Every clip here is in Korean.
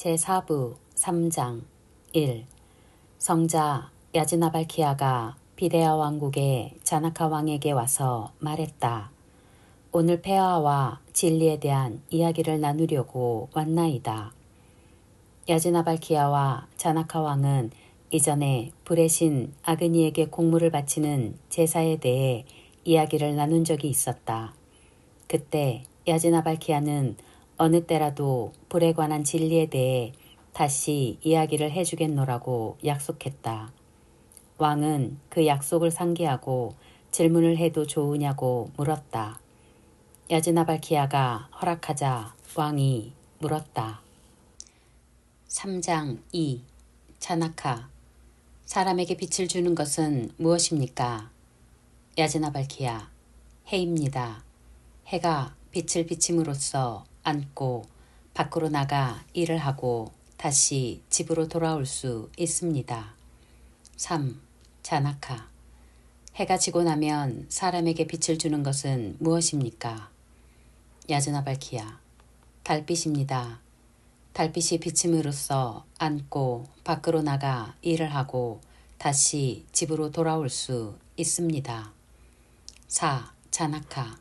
제4부 3장 1. 성자 야즈나발키아가 비데아 왕국의 자나카 왕에게 와서 말했다. 오늘 폐하와 진리에 대한 이야기를 나누려고 왔나이다. 야즈나발키아와 자나카 왕은 이전에 불의 신 아그니에게 공물을 바치는 제사에 대해 이야기를 나눈 적이 있었다. 그때 야즈나발키아는 어느 때라도 불에 관한 진리에 대해 다시 이야기를 해주겠노라고 약속했다. 왕은 그 약속을 상기하고 질문을 해도 좋으냐고 물었다. 야즈나발키아가 허락하자 왕이 물었다. 3장 2. 자나카. 사람에게 빛을 주는 것은 무엇입니까? 야즈나발키아. 해입니다. 해가 빛을 비침으로써 앉고 밖으로 나가 일을 하고 다시 집으로 돌아올 수 있습니다. 3. 자나카. 해가 지고 나면 사람에게 빛을 주는 것은 무엇입니까? 야즈나발키아. 달빛입니다. 달빛이 비침으로써 앉고 밖으로 나가 일을 하고 다시 집으로 돌아올 수 있습니다. 4. 자나카.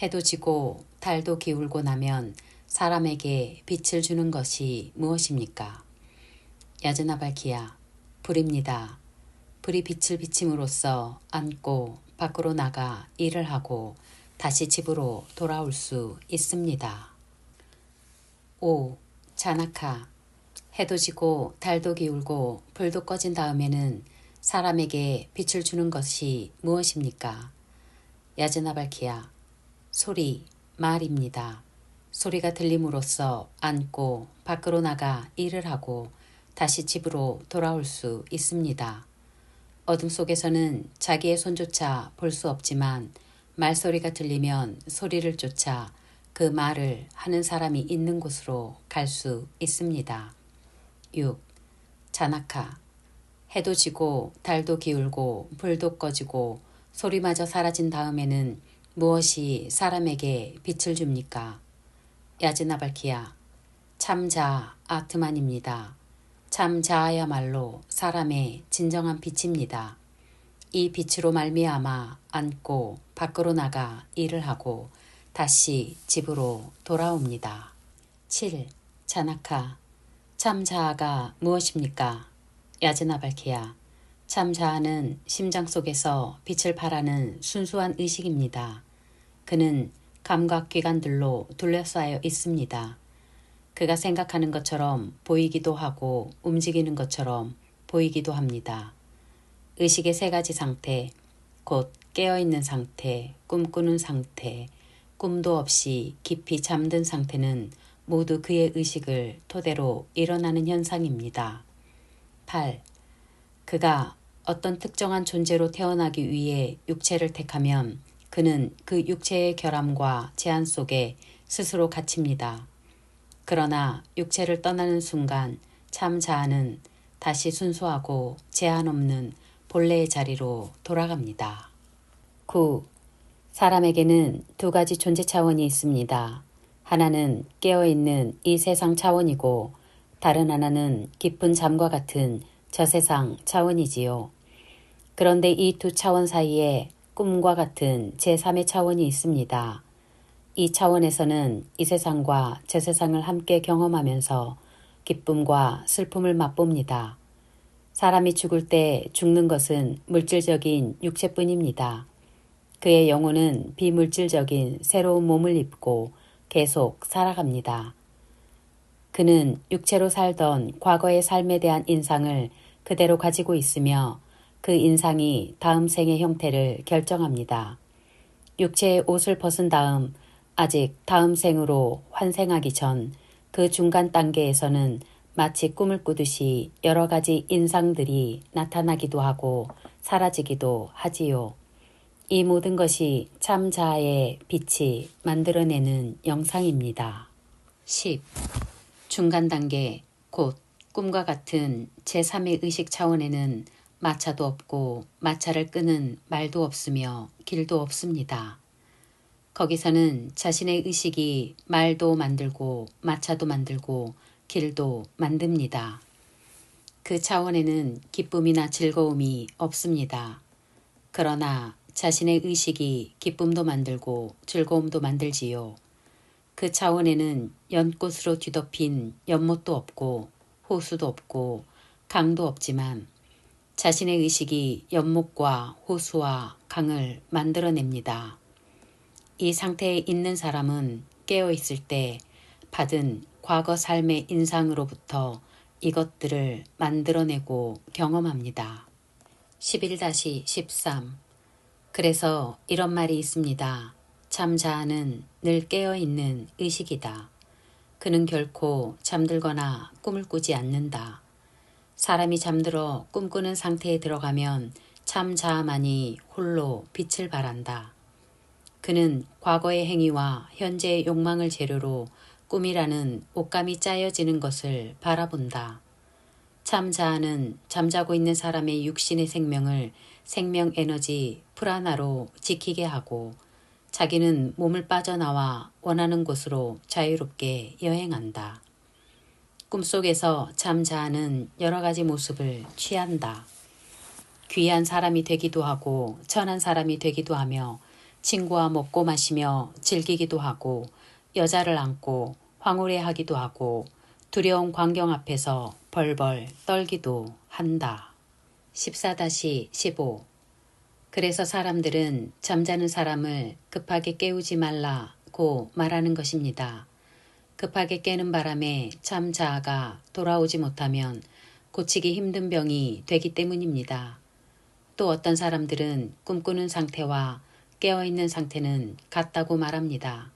해도 지고 달도 기울고 나면 사람에게 빛을 주는 것이 무엇입니까? 야즈나발키아. 불입니다. 불이 빛을 비침으로써 앉고 밖으로 나가 일을 하고 다시 집으로 돌아올 수 있습니다. 5. 자나카. 해도 지고 달도 기울고 불도 꺼진 다음에는 사람에게 빛을 주는 것이 무엇입니까? 야즈나발키아. 소리, 말입니다. 소리가 들림으로써 앉고 밖으로 나가 일을 하고 다시 집으로 돌아올 수 있습니다. 어둠 속에서는 자기의 손조차 볼 수 없지만 말소리가 들리면 소리를 쫓아 그 말을 하는 사람이 있는 곳으로 갈 수 있습니다. 6. 자나카. 해도 지고 달도 기울고 불도 꺼지고 소리마저 사라진 다음에는 무엇이 사람에게 빛을 줍니까? 야즈나발키아. 참자 아트만입니다. 참자야말로 사람의 진정한 빛입니다. 이 빛으로 말미암아 앉고 밖으로 나가 일을 하고 다시 집으로 돌아옵니다. 7. 자나카. 참자아가 무엇입니까? 야즈나발키아. 참자아는 심장 속에서 빛을 발하는 순수한 의식입니다. 그는 감각기관들로 둘러싸여 있습니다. 그가 생각하는 것처럼 보이기도 하고 움직이는 것처럼 보이기도 합니다. 의식의 세 가지 상태, 곧 깨어있는 상태, 꿈꾸는 상태, 꿈도 없이 깊이 잠든 상태는 모두 그의 의식을 토대로 일어나는 현상입니다. 8. 그가 어떤 특정한 존재로 태어나기 위해 육체를 택하면 그는 그 육체의 결함과 제한 속에 스스로 갇힙니다. 그러나 육체를 떠나는 순간 참자아는 다시 순수하고 제한 없는 본래의 자리로 돌아갑니다. 9. 사람에게는 두 가지 존재 차원이 있습니다. 하나는 깨어있는 이 세상 차원이고 다른 하나는 깊은 잠과 같은 저 세상 차원이지요. 그런데 이 두 차원 사이에 꿈과 같은 제3의 차원이 있습니다. 이 차원에서는 이 세상과 저 세상을 함께 경험하면서 기쁨과 슬픔을 맛봅니다. 사람이 죽을 때 죽는 것은 물질적인 육체뿐입니다. 그의 영혼은 비물질적인 새로운 몸을 입고 계속 살아갑니다. 그는 육체로 살던 과거의 삶에 대한 인상을 그대로 가지고 있으며 그 인상이 다음 생의 형태를 결정합니다. 육체의 옷을 벗은 다음 아직 다음 생으로 환생하기 전 그 중간 단계에서는 마치 꿈을 꾸듯이 여러 가지 인상들이 나타나기도 하고 사라지기도 하지요. 이 모든 것이 참자아의 빛이 만들어내는 영상입니다. 10. 중간 단계, 곧 꿈과 같은 제3의 의식 차원에는 마차도 없고 마차를 끄는 말도 없으며 길도 없습니다. 거기서는 자신의 의식이 말도 만들고 마차도 만들고 길도 만듭니다. 그 차원에는 기쁨이나 즐거움이 없습니다. 그러나 자신의 의식이 기쁨도 만들고 즐거움도 만들지요. 그 차원에는 연꽃으로 뒤덮인 연못도 없고 호수도 없고 강도 없지만 자신의 의식이 연못과 호수와 강을 만들어냅니다. 이 상태에 있는 사람은 깨어있을 때 받은 과거 삶의 인상으로부터 이것들을 만들어내고 경험합니다. 11-13 그래서 이런 말이 있습니다. 참 자아는 늘 깨어있는 의식이다. 그는 결코 잠들거나 꿈을 꾸지 않는다. 사람이 잠들어 꿈꾸는 상태에 들어가면 참 자아만이 홀로 빛을 발한다. 그는 과거의 행위와 현재의 욕망을 재료로 꿈이라는 옷감이 짜여지는 것을 바라본다. 참 자아는 잠자고 있는 사람의 육신의 생명을 생명에너지 프라나로 지키게 하고 자기는 몸을 빠져나와 원하는 곳으로 자유롭게 여행한다. 꿈속에서 참 자아는 여러 가지 모습을 취한다. 귀한 사람이 되기도 하고 천한 사람이 되기도 하며 친구와 먹고 마시며 즐기기도 하고 여자를 안고 황홀해하기도 하고 두려운 광경 앞에서 벌벌 떨기도 한다. 14-15 그래서 사람들은 잠자는 사람을 급하게 깨우지 말라고 말하는 것입니다. 급하게 깨는 바람에 참 자아가 돌아오지 못하면 고치기 힘든 병이 되기 때문입니다. 또 어떤 사람들은 꿈꾸는 상태와 깨어있는 상태는 같다고 말합니다.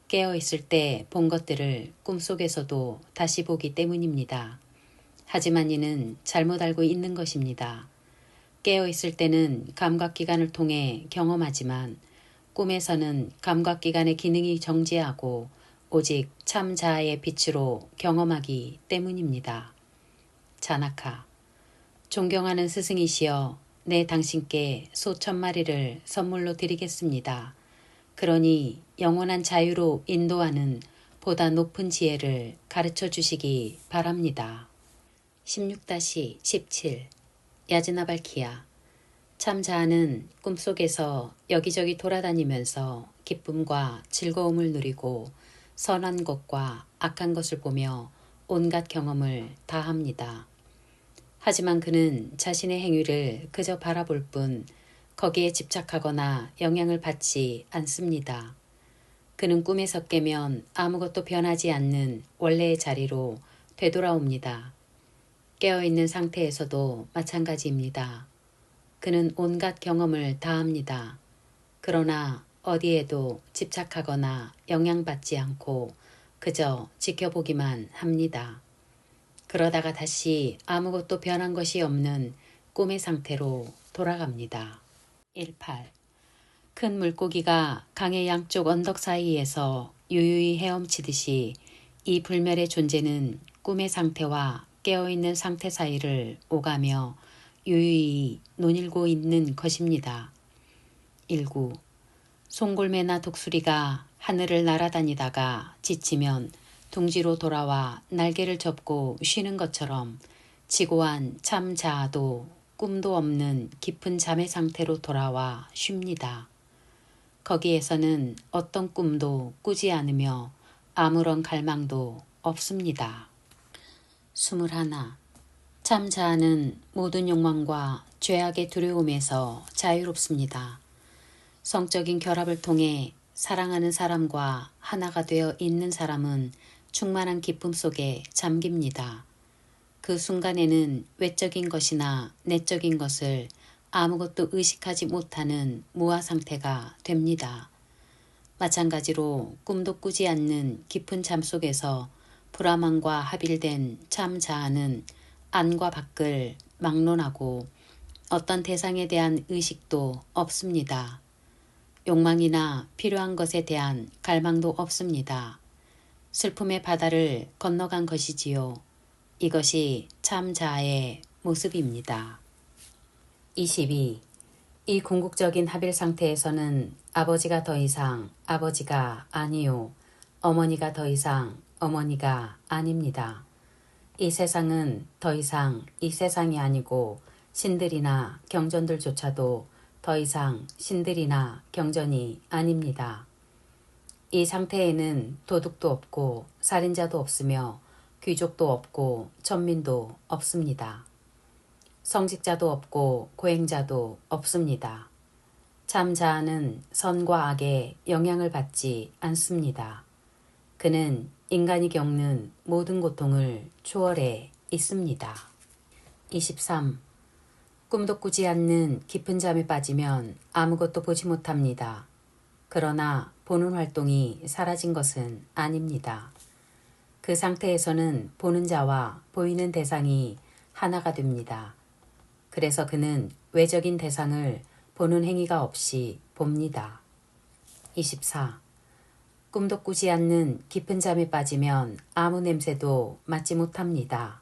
깨어있을 때 본 것들을 꿈속에서도 다시 보기 때문입니다. 하지만 이는 잘못 알고 있는 것입니다. 깨어있을 때는 감각기관을 통해 경험하지만 꿈에서는 감각기관의 기능이 정지하고 오직 참 자아의 빛으로 경험하기 때문입니다. 자나카 존경하는 스승이시여 내 당신께 수천 마리를 선물로 드리겠습니다. 그러니 영원한 자유로 인도하는 보다 높은 지혜를 가르쳐 주시기 바랍니다. 16-17 야즈나발키야 참 자아는 꿈속에서 여기저기 돌아다니면서 기쁨과 즐거움을 누리고 선한 것과 악한 것을 보며 온갖 경험을 다 합니다. 하지만 그는 자신의 행위를 그저 바라볼 뿐 거기에 집착하거나 영향을 받지 않습니다. 그는 꿈에서 깨면 아무것도 변하지 않는 원래의 자리로 되돌아옵니다. 깨어있는 상태에서도 마찬가지입니다. 그는 온갖 경험을 다 합니다. 그러나 어디에도 집착하거나 영향받지 않고 그저 지켜보기만 합니다. 그러다가 다시 아무것도 변한 것이 없는 꿈의 상태로 돌아갑니다. 18. 큰 물고기가 강의 양쪽 언덕 사이에서 유유히 헤엄치듯이 이 불멸의 존재는 꿈의 상태와 깨어있는 상태 사이를 오가며 유유히 논일고 있는 것입니다. 19. 송골매나 독수리가 하늘을 날아다니다가 지치면 둥지로 돌아와 날개를 접고 쉬는 것처럼 지고한 참 자아도 꿈도 없는 깊은 잠의 상태로 돌아와 쉽니다. 거기에서는 어떤 꿈도 꾸지 않으며 아무런 갈망도 없습니다. 21. 참 자아는 모든 욕망과 죄악의 두려움에서 자유롭습니다. 성적인 결합을 통해 사랑하는 사람과 하나가 되어 있는 사람은 충만한 기쁨 속에 잠깁니다. 그 순간에는 외적인 것이나 내적인 것을 아무것도 의식하지 못하는 무아 상태가 됩니다. 마찬가지로 꿈도 꾸지 않는 깊은 잠 속에서 브라만과 합일된 참 자아는 안과 밖을 막론하고 어떤 대상에 대한 의식도 없습니다. 욕망이나 필요한 것에 대한 갈망도 없습니다. 슬픔의 바다를 건너간 것이지요. 이것이 참 자아의 모습입니다. 22. 이 궁극적인 합일 상태에서는 아버지가 더 이상 아버지가 아니요, 어머니가 더 이상 어머니가 아닙니다. 이 세상은 더 이상 이 세상이 아니고 신들이나 경전들조차도 더 이상 신들이나 경전이 아닙니다. 이 상태에는 도둑도 없고 살인자도 없으며 귀족도 없고 천민도 없습니다. 성직자도 없고 고행자도 없습니다. 참 자아는 선과 악에 영향을 받지 않습니다. 그는 인간이 겪는 모든 고통을 초월해 있습니다. 23. 꿈도 꾸지 않는 깊은 잠에 빠지면 아무것도 보지 못합니다. 그러나 보는 활동이 사라진 것은 아닙니다. 그 상태에서는 보는 자와 보이는 대상이 하나가 됩니다. 그래서 그는 외적인 대상을 보는 행위가 없이 봅니다. 24. 꿈도 꾸지 않는 깊은 잠에 빠지면 아무 냄새도 맡지 못합니다.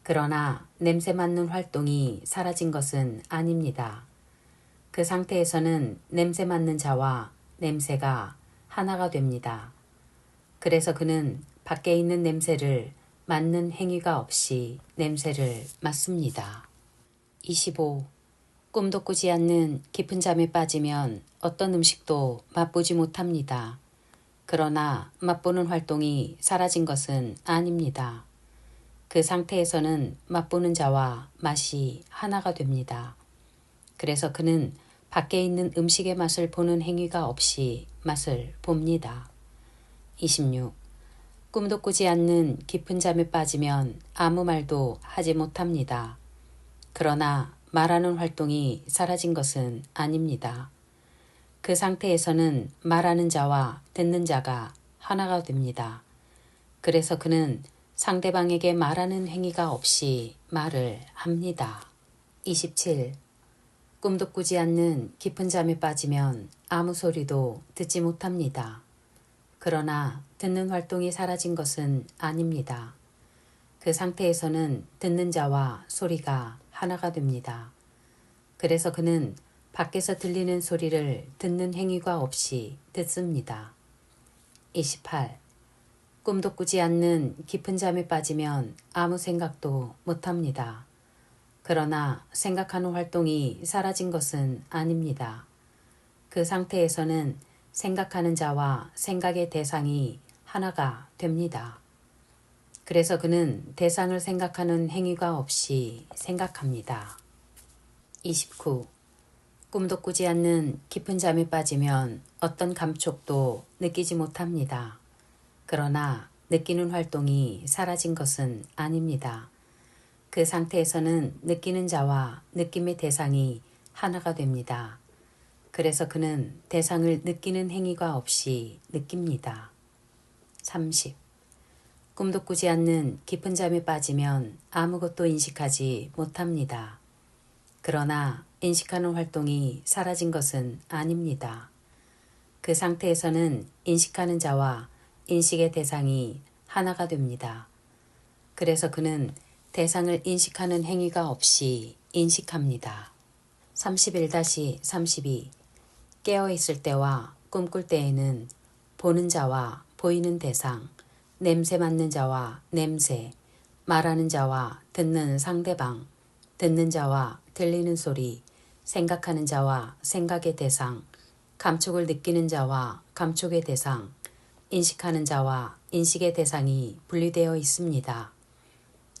그러나 냄새 맡는 활동이 사라진 것은 아닙니다. 그 상태에서는 냄새 맡는 자와 냄새가 하나가 됩니다. 그래서 그는 밖에 있는 냄새를 맡는 행위가 없이 냄새를 맡습니다. 25. 꿈도 꾸지 않는 깊은 잠에 빠지면 어떤 음식도 맛보지 못합니다. 그러나 맛보는 활동이 사라진 것은 아닙니다. 그 상태에서는 맛보는 자와 맛이 하나가 됩니다. 그래서 그는 밖에 있는 음식의 맛을 보는 행위가 없이 맛을 봅니다. 26. 꿈도 꾸지 않는 깊은 잠에 빠지면 아무 말도 하지 못합니다. 그러나 말하는 활동이 사라진 것은 아닙니다. 그 상태에서는 말하는 자와 듣는 자가 하나가 됩니다. 그래서 그는 상대방에게 말하는 행위가 없이 말을 합니다. 27. 꿈도 꾸지 않는 깊은 잠에 빠지면 아무 소리도 듣지 못합니다. 그러나 듣는 활동이 사라진 것은 아닙니다. 그 상태에서는 듣는 자와 소리가 하나가 됩니다. 그래서 그는 밖에서 들리는 소리를 듣는 행위가 없이 듣습니다. 28. 꿈도 꾸지 않는 깊은 잠에 빠지면 아무 생각도 못합니다. 그러나 생각하는 활동이 사라진 것은 아닙니다. 그 상태에서는 생각하는 자와 생각의 대상이 하나가 됩니다. 그래서 그는 대상을 생각하는 행위가 없이 생각합니다. 29. 꿈도 꾸지 않는 깊은 잠에 빠지면 어떤 감촉도 느끼지 못합니다. 그러나 느끼는 활동이 사라진 것은 아닙니다. 그 상태에서는 느끼는 자와 느낌의 대상이 하나가 됩니다. 그래서 그는 대상을 느끼는 행위가 없이 느낍니다. 30. 꿈도 꾸지 않는 깊은 잠에 빠지면 아무것도 인식하지 못합니다. 그러나 인식하는 활동이 사라진 것은 아닙니다. 그 상태에서는 인식하는 자와 인식의 대상이 하나가 됩니다. 그래서 그는 대상을 인식하는 행위가 없이 인식합니다. 31-32. 깨어있을 때와 꿈꿀 때에는 보는 자와 보이는 대상, 냄새 맡는 자와 냄새, 말하는 자와 듣는 상대방, 듣는 자와 들리는 소리, 생각하는 자와 생각의 대상, 감촉을 느끼는 자와 감촉의 대상, 인식하는 자와 인식의 대상이 분리되어 있습니다.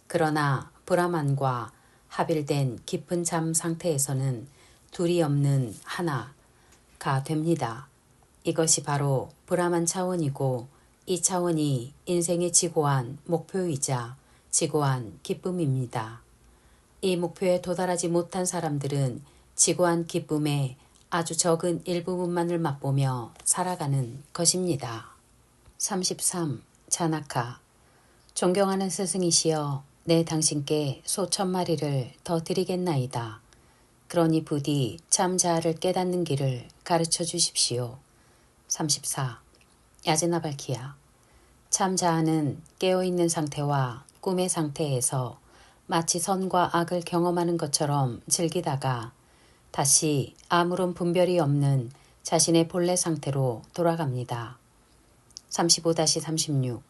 그러나 브라만과 합일된 깊은 잠 상태에서는 둘이 없는 하나가 됩니다. 이것이 바로 브라만 차원이고 이 차원이 인생의 지고한 목표이자 지고한 기쁨입니다. 이 목표에 도달하지 못한 사람들은 지고한 기쁨의 아주 적은 일부분만을 맛보며 살아가는 것입니다. 33. 자나카. 존경하는 스승이시여, 내 당신께 수천 마리를 더 드리겠나이다. 그러니 부디 참 자아를 깨닫는 길을 가르쳐 주십시오. 34. 야제나발키야. 참 자아는 깨어있는 상태와 꿈의 상태에서 마치 선과 악을 경험하는 것처럼 즐기다가 다시 아무런 분별이 없는 자신의 본래 상태로 돌아갑니다. 35-36.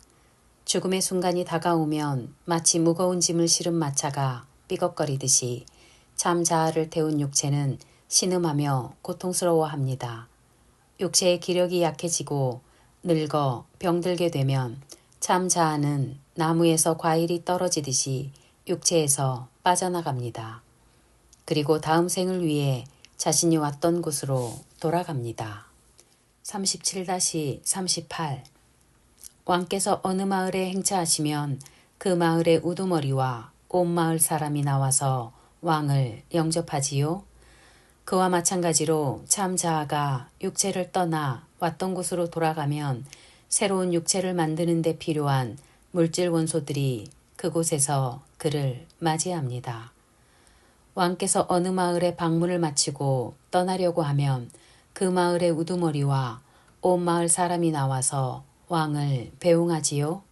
죽음의 순간이 다가오면 마치 무거운 짐을 실은 마차가 삐걱거리듯이 참 자아를 태운 육체는 신음하며 고통스러워합니다. 육체의 기력이 약해지고 늙어 병들게 되면 참 자아는 나무에서 과일이 떨어지듯이 육체에서 빠져나갑니다. 그리고 다음 생을 위해 자신이 왔던 곳으로 돌아갑니다. 37-38 왕께서 어느 마을에 행차하시면 그 마을의 우두머리와 온 마을 사람이 나와서 왕을 영접하지요. 그와 마찬가지로 참 자아가 육체를 떠나 왔던 곳으로 돌아가면 새로운 육체를 만드는 데 필요한 물질 원소들이 그곳에서 그를 맞이합니다. 왕께서 어느 마을에 방문을 마치고 떠나려고 하면 그 마을의 우두머리와 온 마을 사람이 나와서 왕을 배웅하지요.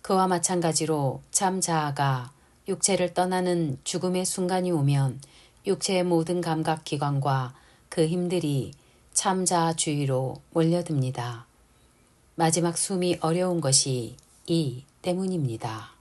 그와 마찬가지로 참 자아가 육체를 떠나는 죽음의 순간이 오면 육체의 모든 감각기관과 그 힘들이 참 자아 주위로 몰려듭니다. 마지막 숨이 어려운 것이 이 때문입니다.